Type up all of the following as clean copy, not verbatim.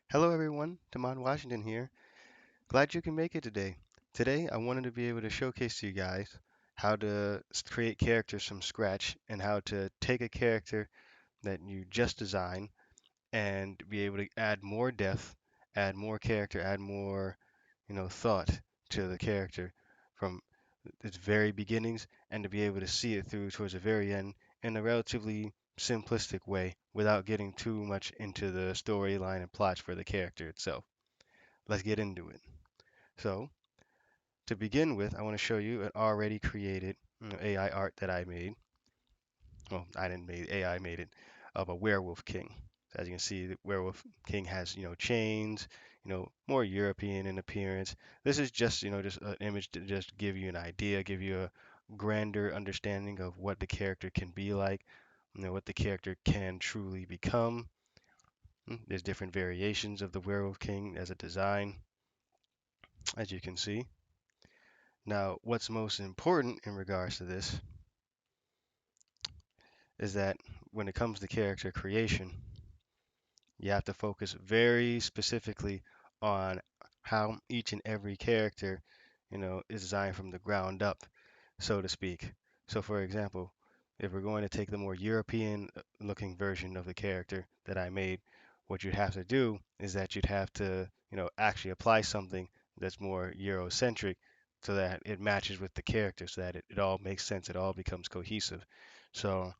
Hello everyone, Teman Washington here. Glad you can make it today. Today I wanted to be able to showcase to you guys how to create characters from scratch and how to take a character that you just designed and be able to add more depth, add more character, add more, thought to the character from its very beginnings and to be able to see it through towards the very end in a relatively simplistic way without getting too much into the storyline and plots for the character itself. Let's get into it. So, to begin with, I want to show you an already created AI art that I made. Well, I didn't make AI made it of a werewolf king. So as you can see, the werewolf king has chains, more European in appearance. This is just just an image to just give you an idea, give you a grander understanding of what the character can be like, what the character can truly become. There's different variations of the werewolf king as a design, as you can see. Now, what's most important in regards to this is that when it comes to character creation, you have to focus very specifically on how each and every character, is designed from the ground up, so to speak. So, for example, if we're going to take the more European looking version of the character that I made, what you'd have to do is that you'd have to, actually apply something that's more Eurocentric so that it matches with the character, so that it all makes sense, it all becomes cohesive. So,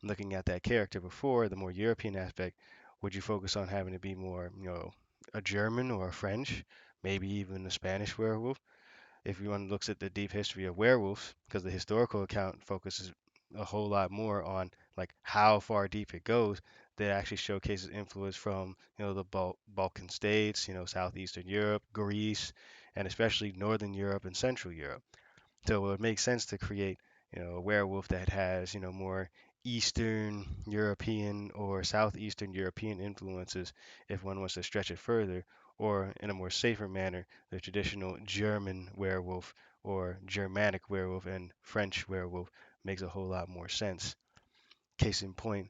looking at that character before, the more European aspect, would you focus on having to be more, a German or a French, maybe even a Spanish werewolf? If one looks at the deep history of werewolves, because the historical account focuses a whole lot more on like how far deep it goes, that actually showcases influence from the Balkan states, southeastern Europe, Greece, and especially northern Europe and central Europe. So it would make sense to create, a werewolf that has, more Eastern European or Southeastern European influences if one wants to stretch it further, or in a more safer manner, the traditional German werewolf or Germanic werewolf and French werewolf makes a whole lot more sense. Case in point,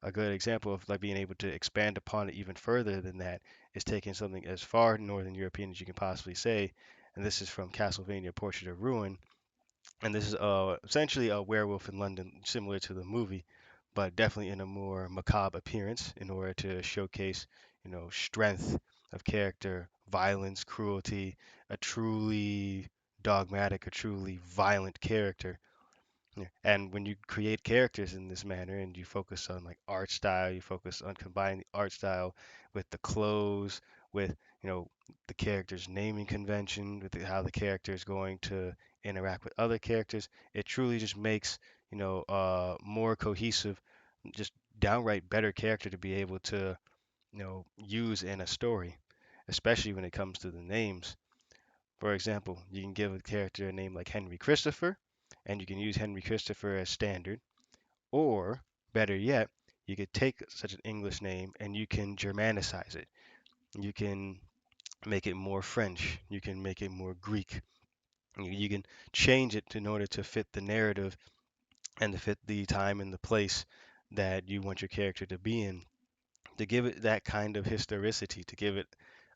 a good example of like being able to expand upon it even further than that is taking something as far Northern European as you can possibly say, and this is from Castlevania Portrait of Ruin, and this is essentially a werewolf in London, similar to the movie, but definitely in a more macabre appearance in order to showcase, strength of character, violence, cruelty, a truly dogmatic, a truly violent character. Yeah. And when you create characters in this manner and you focus on like art style, you focus on combining the art style with the clothes, with the character's naming convention, with how the character is going to interact with other characters, it truly just makes more cohesive, just downright better character to be able to use in a story, especially when it comes to the names. For example, you can give a character a name like Henry Christopher, and you can use Henry Christopher as standard. Or, better yet, you could take such an English name and you can Germanicize it. You can make it more French. You can make it more Greek. You can change it in order to fit the narrative and to fit the time and the place that you want your character to be in, to give it that kind of historicity, to give it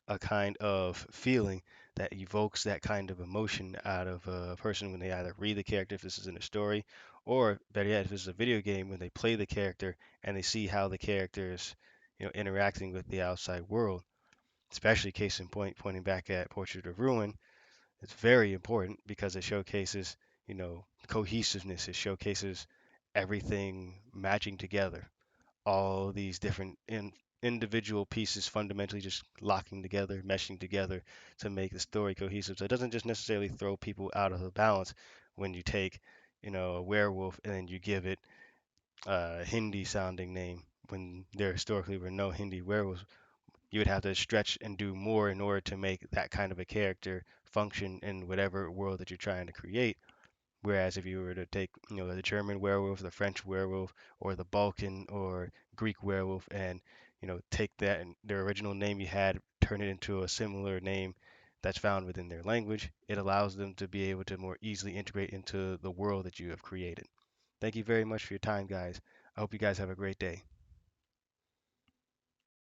a kind of feeling that evokes that kind of emotion out of a person when they either read the character, if this is in a story, or better yet, if this is a video game, when they play the character and they see how the character is, interacting with the outside world. Especially case in point, pointing back at Portrait of Ruin, it's very important because it showcases, cohesiveness. It showcases everything matching together, all these different individual pieces fundamentally just locking together, meshing together to make the story cohesive. So it doesn't just necessarily throw people out of the balance when you take, a werewolf and then you give it a Hindi sounding name when there historically were no Hindi werewolves. You would have to stretch and do more in order to make that kind of a character function in whatever world that you're trying to create. Whereas if you were to take, the German werewolf, the French werewolf, or the Balkan or Greek werewolf, and take that and their original name you had, turn it into a similar name that's found within their language, it allows them to be able to more easily integrate into the world that you have created. Thank you very much for your time, guys. I hope you guys have a great day.